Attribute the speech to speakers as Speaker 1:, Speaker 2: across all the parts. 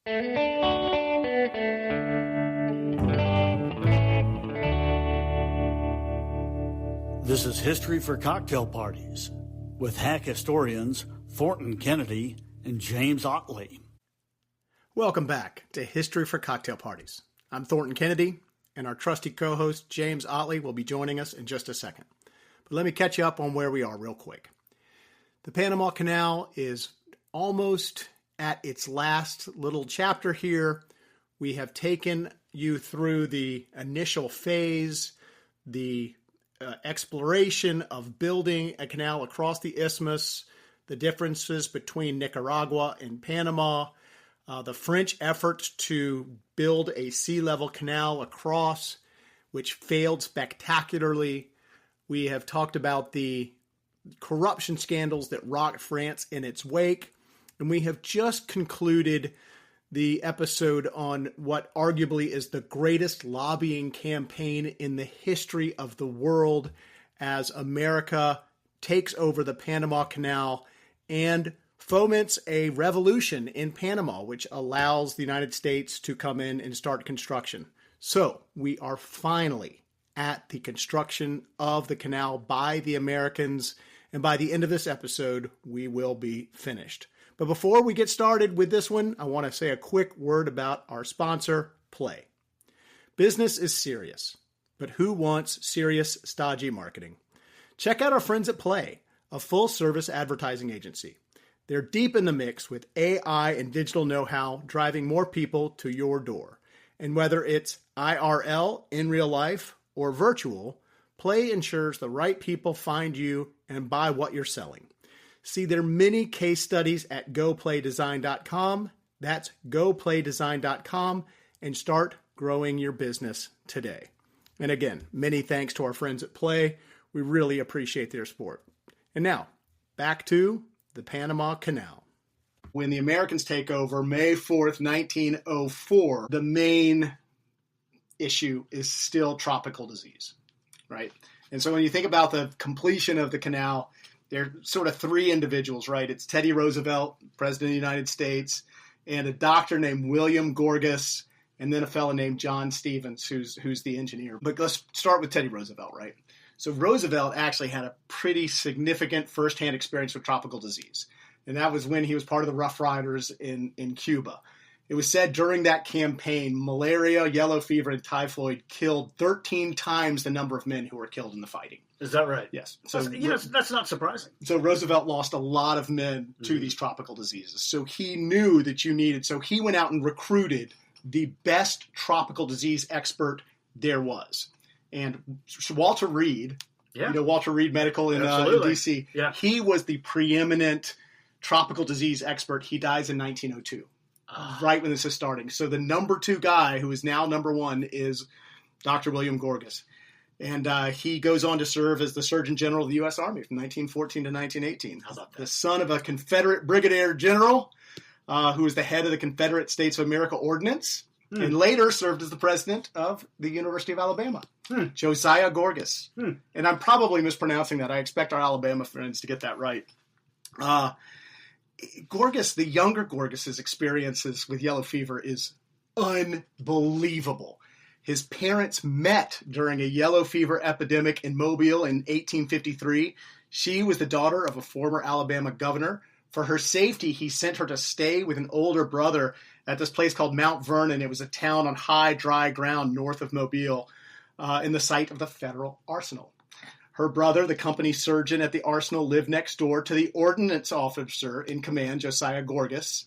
Speaker 1: This is History for Cocktail Parties with hack historians Thornton Kennedy and James Otley.
Speaker 2: Welcome back to History for Cocktail Parties. I'm Thornton Kennedy, and our trusty co-host James Otley will be joining us in just a second. But let me catch you up on where we are real quick. The Panama Canal is almost at its last little chapter here. We have taken you through the initial phase, the exploration of building a canal across the isthmus, the differences between Nicaragua and Panama, the French effort to build a sea-level canal across, which failed spectacularly. We have talked about the corruption scandals that rocked France in its wake, and we have just concluded the episode on what arguably is the greatest lobbying campaign in the history of the world as America takes over the Panama Canal and foments a revolution in Panama, which allows the United States to come in and start construction. So we are finally at the construction of the canal by the Americans, and by the end of this episode, we will be finished. But before we get started with this one, I want to say a quick word about our sponsor, Play. Business is serious, but who wants serious, stodgy marketing? Check out our friends at Play, a full-service advertising agency. They're deep in the mix with AI and digital know-how, driving more people to your door. And whether it's IRL, in real life, or virtual, Play ensures the right people find you and buy what you're selling. See their many case studies at goplaydesign.com. That's goplaydesign.com, and start growing your business today. And again, many thanks to our friends at Play. We really appreciate their support. And now, back to the Panama Canal. When the Americans take over, May 4th, 1904, the main issue is still tropical disease, right? And so when you think about the completion of the canal, there are sort of three individuals, right? It's Teddy Roosevelt, President of the United States, and a doctor named William Gorgas, and then a fellow named John Stevens, who's the engineer. But let's start with Teddy Roosevelt, right? So Roosevelt actually had a pretty significant firsthand experience with tropical disease, and that was when he was part of the Rough Riders in Cuba. It was said during that campaign, malaria, yellow fever, and typhoid killed 13 times the number of men who were killed in the fighting.
Speaker 3: Is that right?
Speaker 2: Yes.
Speaker 3: So that's not surprising.
Speaker 2: So Roosevelt lost a lot of men to these tropical diseases. So he knew that you needed. So he went out and recruited the best tropical disease expert there was. And Walter Reed, Walter Reed Medical in D.C., he was the preeminent tropical disease expert. He dies in 1902. Right when this is starting. So the number two guy, who is now number one, is Dr. William Gorgas. And he goes on to serve as the Surgeon General of the U.S. Army from 1914 to 1918.
Speaker 3: How about that? The
Speaker 2: son of a Confederate brigadier general who was the head of the Confederate States of America Ordnance, and later served as the president of the University of Alabama, Josiah Gorgas. And I'm probably mispronouncing that. I expect our Alabama friends to get that right. Gorgas, the younger Gorgas's experiences with yellow fever is unbelievable. His parents met during a yellow fever epidemic in Mobile in 1853. She was the daughter of a former Alabama governor. For her safety, he sent her to stay with an older brother at this place called Mount Vernon. It was a town on high, dry ground north of Mobile in the site of the Federal Arsenal. Her brother, the company surgeon at the arsenal, lived next door to the ordnance officer in command, Josiah Gorgas.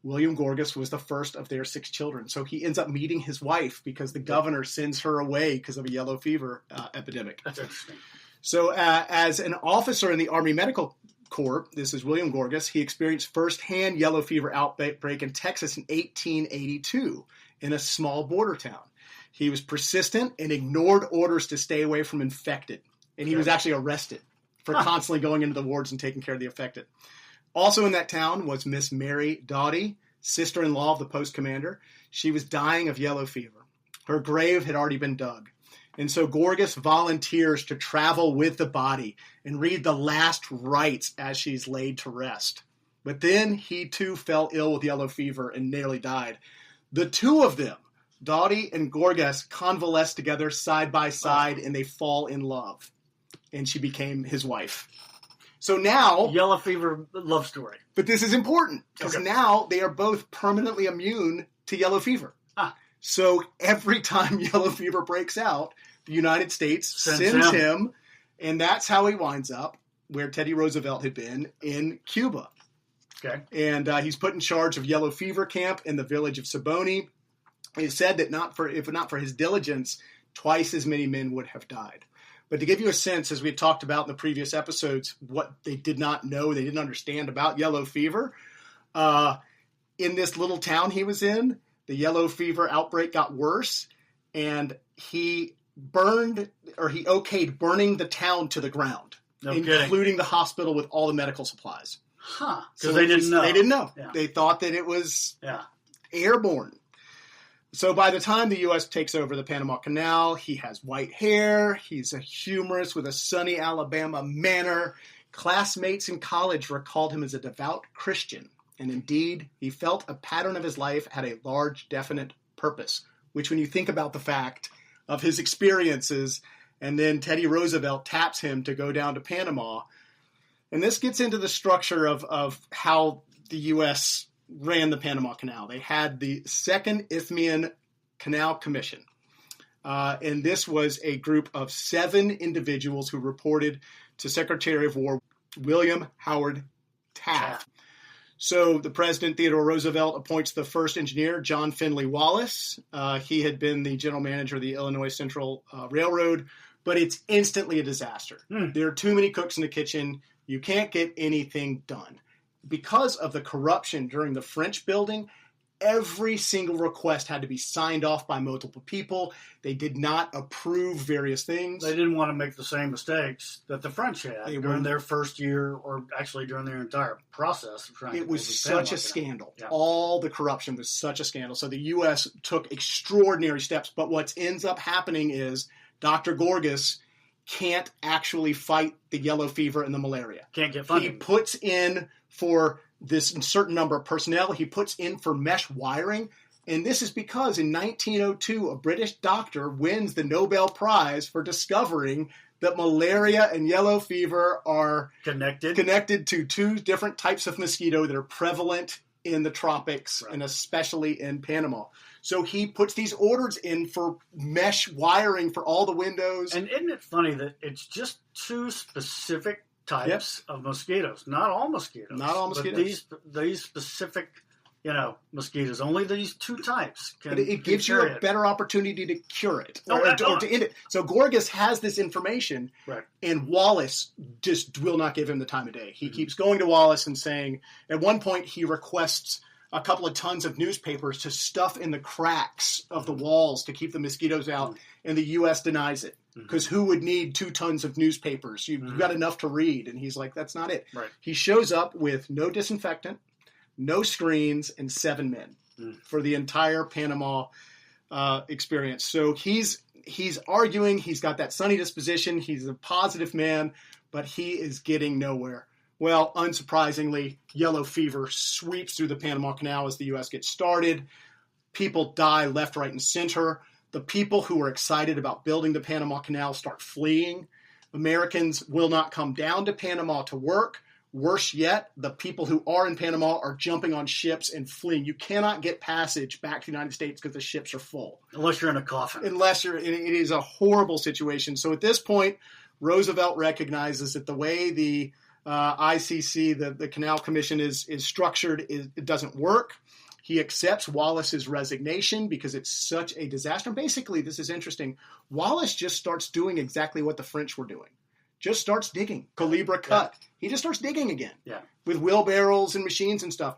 Speaker 2: William Gorgas was the first of their 6 children. So he ends up meeting his wife because the governor sends her away because of a yellow fever epidemic.
Speaker 3: That's interesting.
Speaker 2: So as an officer in the Army Medical Corps, this is William Gorgas, he experienced firsthand yellow fever outbreak in Texas in 1882 in a small border town. He was persistent and ignored orders to stay away from infected. And he was actually arrested for constantly going into the wards and taking care of the affected. Also in that town was Miss Mary Doughty, sister-in-law of the post commander. She was dying of yellow fever. Her grave had already been dug. And so Gorgas volunteers to travel with the body and read the last rites as she's laid to rest. But then he too fell ill with yellow fever and nearly died. The two of them, Doughty and Gorgas, convalesce together side by side, and they fall in love. And she became his wife. So now...
Speaker 3: Yellow fever love story.
Speaker 2: But this is important, because now they are both permanently immune to yellow fever. So every time yellow fever breaks out, the United States sends him, and that's how he winds up where Teddy Roosevelt had been in Cuba.
Speaker 3: Okay.
Speaker 2: And he's put in charge of yellow fever camp in the village of Siboney. It's said that if not for his diligence, twice as many men would have died. But to give you a sense, as we talked about in the previous episodes, what they did not know, they didn't understand about yellow fever, in this little town he was in, the yellow fever outbreak got worse, and he okayed burning the town to the ground, including the hospital with all the medical supplies.
Speaker 3: Huh. Because they didn't know.
Speaker 2: They didn't know.
Speaker 3: Yeah.
Speaker 2: They thought that it was airborne. So by the time the U.S. takes over the Panama Canal, he has white hair, he's a humorist with a sunny Alabama manner. Classmates in college recalled him as a devout Christian, and indeed, he felt a pattern of his life had a large, definite purpose, which when you think about the fact of his experiences, and then Teddy Roosevelt taps him to go down to Panama, and this gets into the structure of how the U.S. ran the Panama Canal. They had the Second Isthmian Canal Commission. And this was a group of 7 individuals who reported to Secretary of War William Howard Taft. So the President, Theodore Roosevelt, appoints the first engineer, John Finley Wallace. He had been the general manager of the Illinois Central Railroad, but it's instantly a disaster. There are too many cooks in the kitchen. You can't get anything done. Because of the corruption during the French building, every single request had to be signed off by multiple people. They did not approve various things.
Speaker 3: They didn't want to make the same mistakes that the French had during their first year, or actually during their entire process of trying to build the Panama Canal.
Speaker 2: It was such a scandal. Yeah. All the corruption was such a scandal. So the U.S. took extraordinary steps. But what ends up happening is Dr. Gorgas can't actually fight the yellow fever and the malaria.
Speaker 3: Can't get funding.
Speaker 2: He puts in for this certain number of personnel. He puts in for mesh wiring. And this is because in 1902, a British doctor wins the Nobel Prize for discovering that malaria and yellow fever are connected to 2 different types of mosquito that are prevalent in the tropics, and especially in Panama. So he puts these orders in for mesh wiring for all the windows.
Speaker 3: And isn't it funny that it's just 2 specific types of mosquitoes? Not all mosquitoes.
Speaker 2: Not all mosquitoes.
Speaker 3: But these specific, mosquitoes. Only these 2 types can.
Speaker 2: But it gives you a better opportunity to cure it or to end it. So Gorgas has this information, and Wallace just will not give him the time of day. He keeps going to Wallace and saying, at one point he requests a couple of tons of newspapers to stuff in the cracks of the walls to keep the mosquitoes out, and the U.S. denies it. Because who would need 2 tons of newspapers? You've got enough to read. And he's like, that's not it.
Speaker 3: Right.
Speaker 2: He shows up with no disinfectant, no screens, and 7 men for the entire Panama experience. So he's arguing. He's got that sunny disposition. He's a positive man, but he is getting nowhere. Well, unsurprisingly, yellow fever sweeps through the Panama Canal as the U.S. gets started. People die left, right, and center. The people who were excited about building the Panama Canal start fleeing. Americans will not come down to Panama to work. Worse yet, the people who are in Panama are jumping on ships and fleeing. You cannot get passage back to the United States because the ships are full.
Speaker 3: Unless you're in a coffin.
Speaker 2: It is a horrible situation. So at this point, Roosevelt recognizes that the way the ICC, the Canal Commission, is structured, it doesn't work. He accepts Wallace's resignation because it's such a disaster. Basically, this is interesting. Wallace just starts doing exactly what the French were doing. Just starts digging. Calibre cut. Yeah. He just starts digging again.
Speaker 3: Yeah. With
Speaker 2: wheelbarrows and machines and stuff.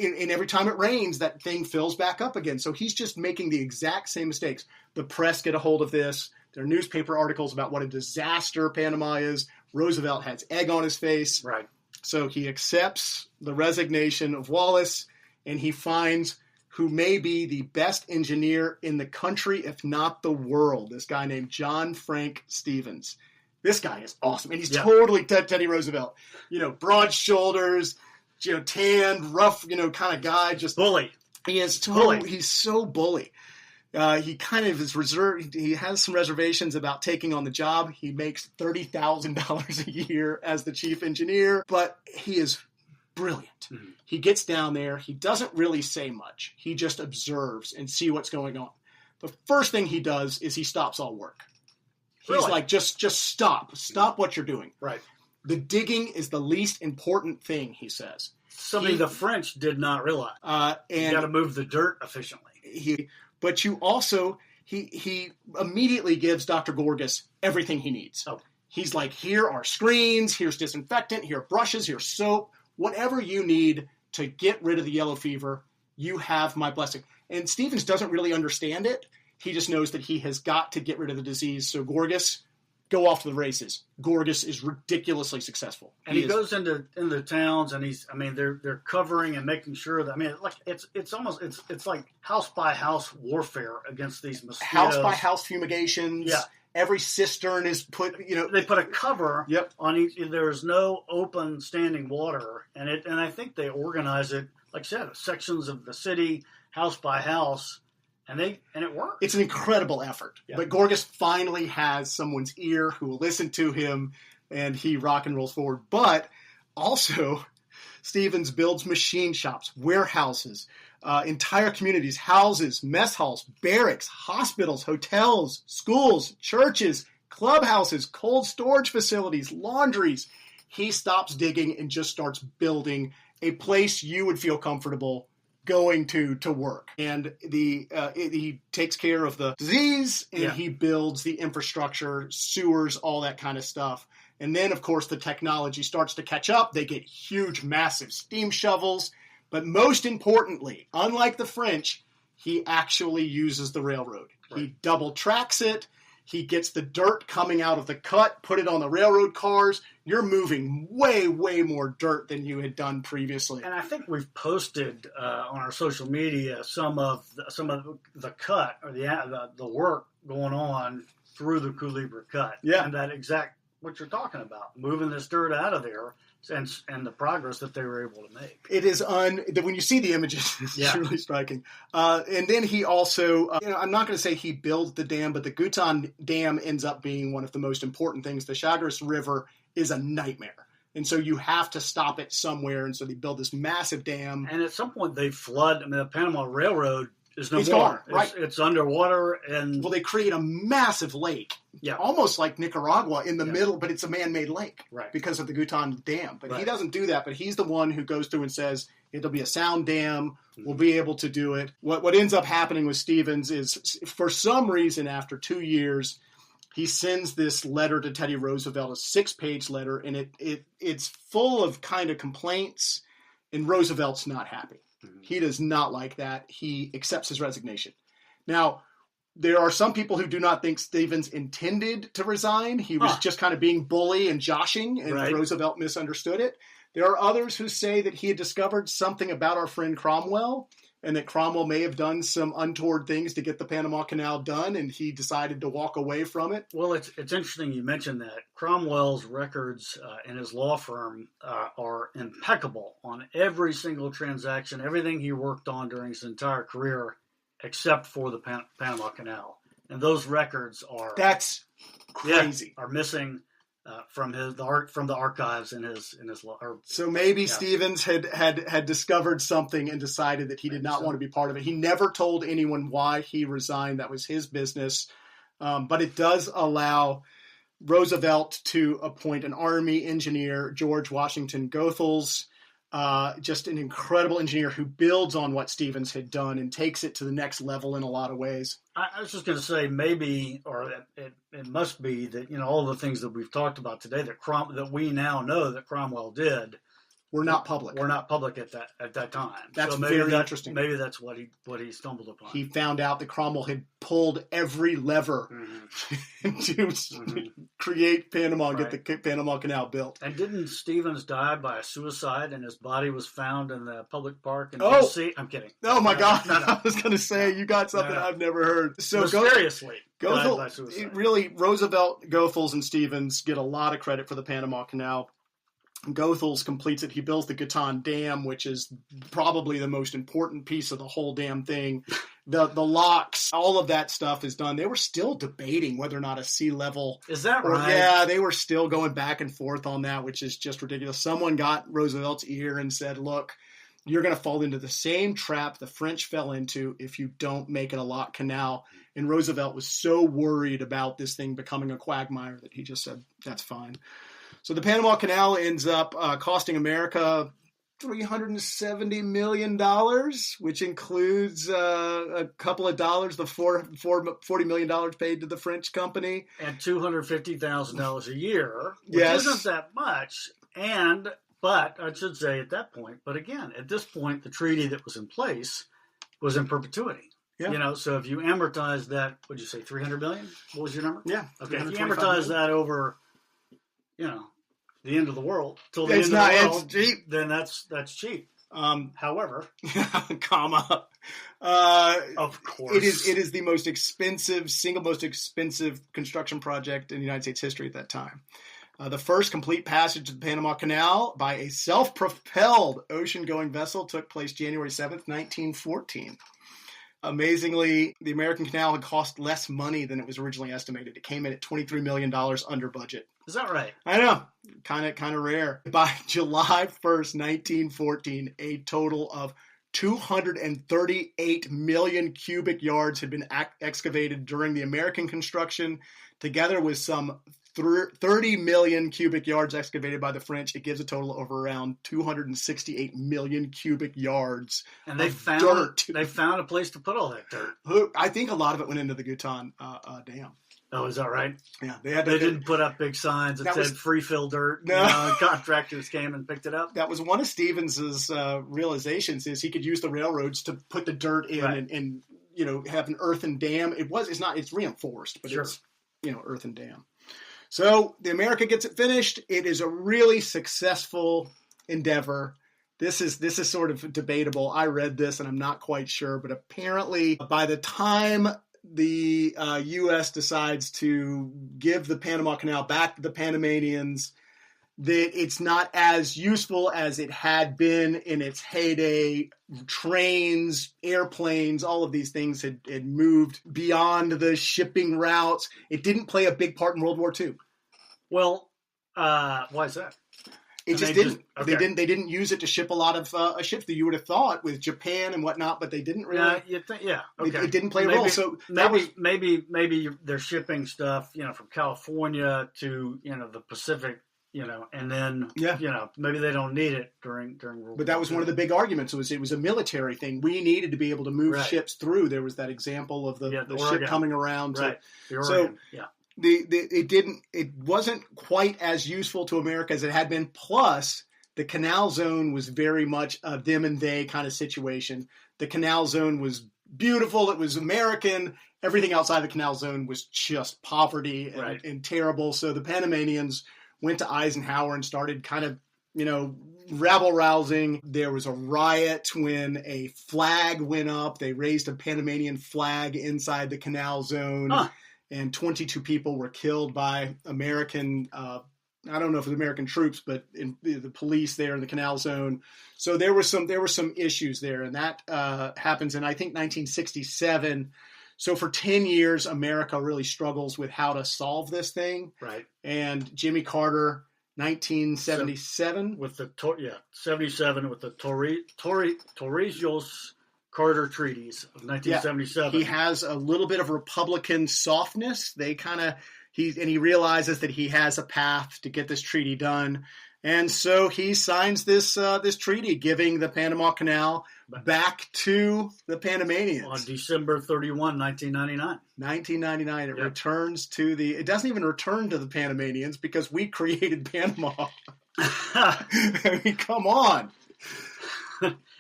Speaker 2: And every time it rains, that thing fills back up again. So he's just making the exact same mistakes. The press get a hold of this. There are newspaper articles about what a disaster Panama is. Roosevelt has egg on his face.
Speaker 3: Right.
Speaker 2: So he accepts the resignation of Wallace, and he finds who may be the best engineer in the country, if not the world, this guy named John Frank Stevens. This guy is awesome, and he's totally Teddy Roosevelt. Broad shoulders, tanned, rough, kind of guy. Just
Speaker 3: bully.
Speaker 2: He's so bully. He kind of is reserved. He has some reservations about taking on the job. He makes $30,000 a year as the chief engineer, but he is brilliant. Mm-hmm. He gets down there. He doesn't really say much. He just observes and see what's going on. The first thing he does is he stops all work. He's like, just stop. Stop what you're doing.
Speaker 3: Right.
Speaker 2: The digging is the least important thing, he says.
Speaker 3: Something the French did not realize. You got to move the dirt efficiently.
Speaker 2: But you also, he immediately gives Dr. Gorgas everything he needs. Oh. He's like, here are screens, here's disinfectant, here are brushes, here's soap. Whatever you need to get rid of the yellow fever, you have my blessing. And Stevens doesn't really understand it. He just knows that he has got to get rid of the disease. So Gorgas, go off to the races. Gorgas is ridiculously successful.
Speaker 3: And he goes into towns, and they're covering and making sure that, it's like house by house warfare against these mosquitoes.
Speaker 2: House by house fumigations. Yeah. Every cistern is put,
Speaker 3: They put a cover
Speaker 2: yep.
Speaker 3: on each. There's no open standing water, and I think they organize it, like I said, sections of the city, house by house. And it worked.
Speaker 2: It's an incredible effort.
Speaker 3: Yeah.
Speaker 2: But Gorgas finally has someone's ear who will listen to him, and he rock and rolls forward. But also, Stevens builds machine shops, warehouses, entire communities, houses, mess halls, barracks, hospitals, hotels, schools, churches, clubhouses, cold storage facilities, laundries. He stops digging and just starts building a place you would feel comfortable going to work. And he takes care of the disease, and he builds the infrastructure, sewers, all that kind of stuff. And then, of course, the technology starts to catch up. They get huge, massive steam shovels. But most importantly, unlike the French, he actually uses the railroad. Right. He double tracks it. He gets the dirt coming out of the cut, put it on the railroad cars. You're moving way, way more dirt than you had done previously.
Speaker 3: And I think we've posted on our social media some of the cut or the work going on through the Culebra cut.
Speaker 2: Yeah.
Speaker 3: And that exact what you're talking about, moving this dirt out of there. And the progress that they were able to make.
Speaker 2: It is when you see the images, it's really striking. And then he also, I'm not going to say he builds the dam, but the Guton Dam ends up being one of the most important things. The Chagres River is a nightmare. And so you have to stop it somewhere. And so they build this massive dam.
Speaker 3: And at some point they flood. I mean, the Panama Railroad is no more.
Speaker 2: Gone, right?
Speaker 3: It's underwater. And
Speaker 2: well, they create a massive lake.
Speaker 3: Yeah.
Speaker 2: Almost like Nicaragua in the middle, but it's a man-made lake because of the Guton Dam. But he doesn't do that, but he's the one who goes through and says, it'll be a sound dam, we'll be able to do it. What ends up happening with Stevens is, for some reason, after 2 years, he sends this letter to Teddy Roosevelt, a 6-page letter, and it's full of kind of complaints, and Roosevelt's not happy. Mm-hmm. He does not like that. He accepts his resignation. Now, there are some people who do not think Stevens intended to resign. He was just kind of being bully and joshing, and Roosevelt misunderstood it. There are others who say that he had discovered something about our friend Cromwell, and that Cromwell may have done some untoward things to get the Panama Canal done, and he decided to walk away from it.
Speaker 3: Well, it's interesting you mentioned that. Cromwell's records in his law firm are impeccable on every single transaction, everything he worked on during his entire career, except for the Panama Canal. And those records are...
Speaker 2: That's crazy.
Speaker 3: Are missing from the archives in his law.
Speaker 2: So maybe Stevens had discovered something and decided that he did not want to be part of it. He never told anyone why he resigned. That was his business. But it does allow Roosevelt to appoint an Army engineer, George Washington Goethals, just an incredible engineer who builds on what Stevens had done and takes it to the next level in a lot of ways.
Speaker 3: I was just going to say maybe, or it must be that, all the things that we've talked about today that we now know that Cromwell did
Speaker 2: were not public.
Speaker 3: Were not public at that time.
Speaker 2: That's very interesting.
Speaker 3: Maybe that's what he stumbled upon.
Speaker 2: He found out that Cromwell had pulled every lever to create Panama and get the Panama Canal built.
Speaker 3: And didn't Stevens die by a suicide, and his body was found in the public park in D.C.? I'm kidding.
Speaker 2: Oh my God! No. I was going to say you got something I've never heard. So
Speaker 3: mysteriously died by suicide.
Speaker 2: Really, Roosevelt, Goethals, and Stevens get a lot of credit for the Panama Canal. Goethals completes it. He builds the Gatun Dam, which is probably the most important piece of the whole damn thing. The locks, all of that stuff is done. They were still debating whether or not a sea level.
Speaker 3: Is that right?
Speaker 2: Yeah, they were still going back and forth on that, which is just ridiculous. Someone got Roosevelt's ear and said, look, you're going to fall into the same trap the French fell into if you don't make it a lock canal. And Roosevelt was so worried about this thing becoming a quagmire that he just said, that's fine. So the Panama Canal ends up costing America $370 million, which includes a couple of dollars, the $40 million paid to the French company.
Speaker 3: And $250,000 a year, which
Speaker 2: Yes.
Speaker 3: isn't that much. But I should say at that point, but again, at this point, the treaty that was in place was in perpetuity.
Speaker 2: Yeah.
Speaker 3: So if you amortize that, what'd you say, 300 million? What was your number?
Speaker 2: Yeah.
Speaker 3: Okay, if you amortize that over, the end of the world, till the
Speaker 2: It's
Speaker 3: end
Speaker 2: not,
Speaker 3: of the world,
Speaker 2: it's cheap.
Speaker 3: then that's cheap. However,
Speaker 2: comma.
Speaker 3: of course,
Speaker 2: It is the single most expensive construction project in United States history at that time. The first complete passage of the Panama Canal by a self-propelled ocean-going vessel took place January 7th, 1914. Amazingly, the American Canal had cost less money than it was originally estimated. It came in at $23 million under budget.
Speaker 3: Is that right?
Speaker 2: I know. Kind of rare. By July 1st, 1914, a total of 238 million cubic yards had been excavated during the American construction, together with some 30 million cubic yards excavated by the French. It gives a total of around 268 million cubic yards
Speaker 3: And they
Speaker 2: of
Speaker 3: found
Speaker 2: dirt.
Speaker 3: They found a place to put all that dirt.
Speaker 2: I think a lot of it went into the Gatun Dam.
Speaker 3: Oh, is that right?
Speaker 2: Yeah,
Speaker 3: They didn't put up big signs that
Speaker 2: That
Speaker 3: said
Speaker 2: was-
Speaker 3: free fill dirt.
Speaker 2: No.
Speaker 3: And contractors came and picked it up.
Speaker 2: That was one of Stevens's realizations, is he could use the railroads to put the dirt in
Speaker 3: Right.
Speaker 2: and have an earthen dam. It's reinforced, but
Speaker 3: Sure.
Speaker 2: it's earthen dam. So the America gets it finished. It is a really successful endeavor. This is sort of debatable. I read this and I'm not quite sure, but apparently by the time the U.S. decides to give the Panama Canal back to the Panamanians, that it's not as useful as it had been in its heyday. Trains, airplanes, all of these things had moved beyond the shipping routes. It didn't play a big part in World War II.
Speaker 3: Well, why is that?
Speaker 2: It
Speaker 3: And
Speaker 2: just
Speaker 3: they
Speaker 2: didn't.
Speaker 3: okay.
Speaker 2: They didn't use it to ship a lot of ships that you would have thought with Japan and whatnot, but they didn't really.
Speaker 3: Okay.
Speaker 2: It didn't play a role. So that was
Speaker 3: maybe they're shipping stuff, from California to the Pacific, and then maybe they don't need it during World War.
Speaker 2: But that was one of the big arguments. It was a military thing. We needed to be able to move
Speaker 3: Right.
Speaker 2: ships through. There was that example of the ship
Speaker 3: Oregon.
Speaker 2: coming around.
Speaker 3: Right. The
Speaker 2: So
Speaker 3: Oregon.
Speaker 2: it wasn't quite as useful to America as it had been. Plus, the canal zone was very much a them and they kind of situation. The canal zone was beautiful. It was American. Everything outside the canal zone was just poverty and terrible. So the Panamanians went to Eisenhower and started kind of, rabble rousing. There was a riot when a flag went up. They raised a Panamanian flag inside the canal zone.
Speaker 3: Huh.
Speaker 2: And 22 people were killed by American, I don't know if it was American troops, but in the police there in the canal zone. So there were some issues there, and that happens in, I think, 1967. So for 10 years, America really struggles with how to solve this thing.
Speaker 3: Right.
Speaker 2: And Jimmy Carter, 1977.
Speaker 3: With the 77 with the Torrijos Carter treaties of 1977.
Speaker 2: He has a little bit of Republican softness. He realizes that he has a path to get this treaty done. And so he signs this treaty giving the Panama Canal back to the Panamanians.
Speaker 3: On December 31, 1999.
Speaker 2: 1999, it returns to it doesn't even return to the Panamanians because we created Panama. I mean, come on.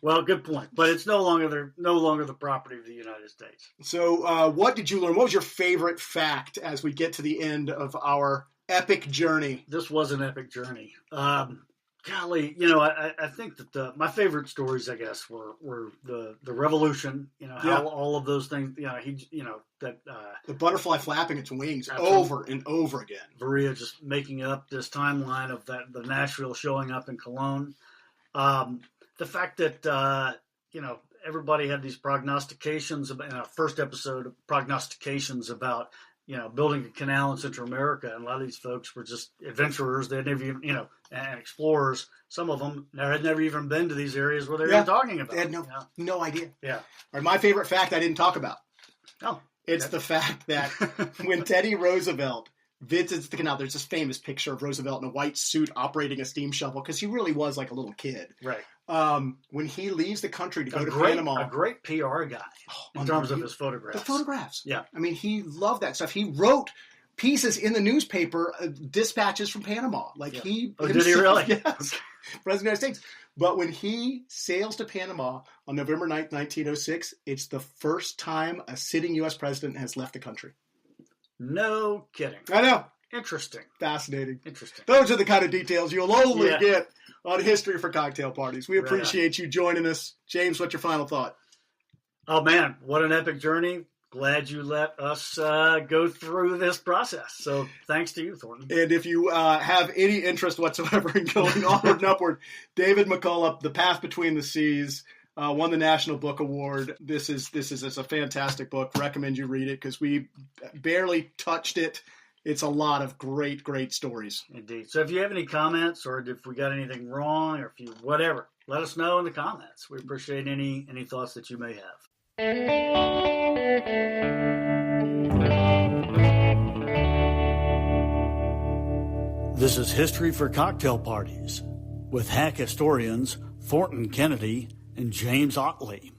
Speaker 3: Well, good point. But it's no longer the property of the United States.
Speaker 2: So what did you learn? What was your favorite fact as we get to the end of our epic journey?
Speaker 3: This was an epic journey. Golly, I think that my favorite stories, I guess, were the Revolution. How all of those things.
Speaker 2: The butterfly flapping its wings
Speaker 3: Absolutely.
Speaker 2: over and over again.
Speaker 3: Berea just making up this timeline of the Nashville showing up in Cologne. The fact that everybody had these prognostications in our first episode of prognostications about building a canal in Central America, and a lot of these folks were just adventurers. They had never even, and explorers. Some of them had never even been to these areas where they were talking about.
Speaker 2: They had no idea.
Speaker 3: Yeah.
Speaker 2: Or my favorite fact I didn't talk about.
Speaker 3: Oh,
Speaker 2: it's the fact that when Teddy Roosevelt visits the canal, there's this famous picture of Roosevelt in a white suit operating a steam shovel because he really was like a little kid.
Speaker 3: Right.
Speaker 2: When he leaves the country to go to
Speaker 3: Panama. A great PR guy in terms of his photographs.
Speaker 2: The photographs.
Speaker 3: Yeah.
Speaker 2: I mean, he loved that stuff. He wrote pieces in the newspaper, dispatches from Panama. Like he
Speaker 3: did he really?
Speaker 2: Yes. President of the United States. But when he sails to Panama on November 9th, 1906, it's the first time a sitting U.S. president has left the country.
Speaker 3: No kidding.
Speaker 2: I know.
Speaker 3: Interesting.
Speaker 2: Fascinating.
Speaker 3: Interesting.
Speaker 2: Those are the kind of details you'll only get on History for Cocktail Parties. We appreciate you joining us. James, what's your final thought?
Speaker 3: Oh, man, what an epic journey. Glad you let us go through this process. So thanks to you, Thornton.
Speaker 2: And if you have any interest whatsoever in going onward and upward, David McCullough, The Path Between the Seas, won the National Book Award. This is a fantastic book. Recommend you read it because we barely touched it. It's a lot of great, great stories.
Speaker 3: Indeed. So if you have any comments or if we got anything wrong or if you whatever, let us know in the comments. We appreciate any thoughts that you may have.
Speaker 1: This is History for Cocktail Parties with hack historians Thornton Kennedy and James Otley.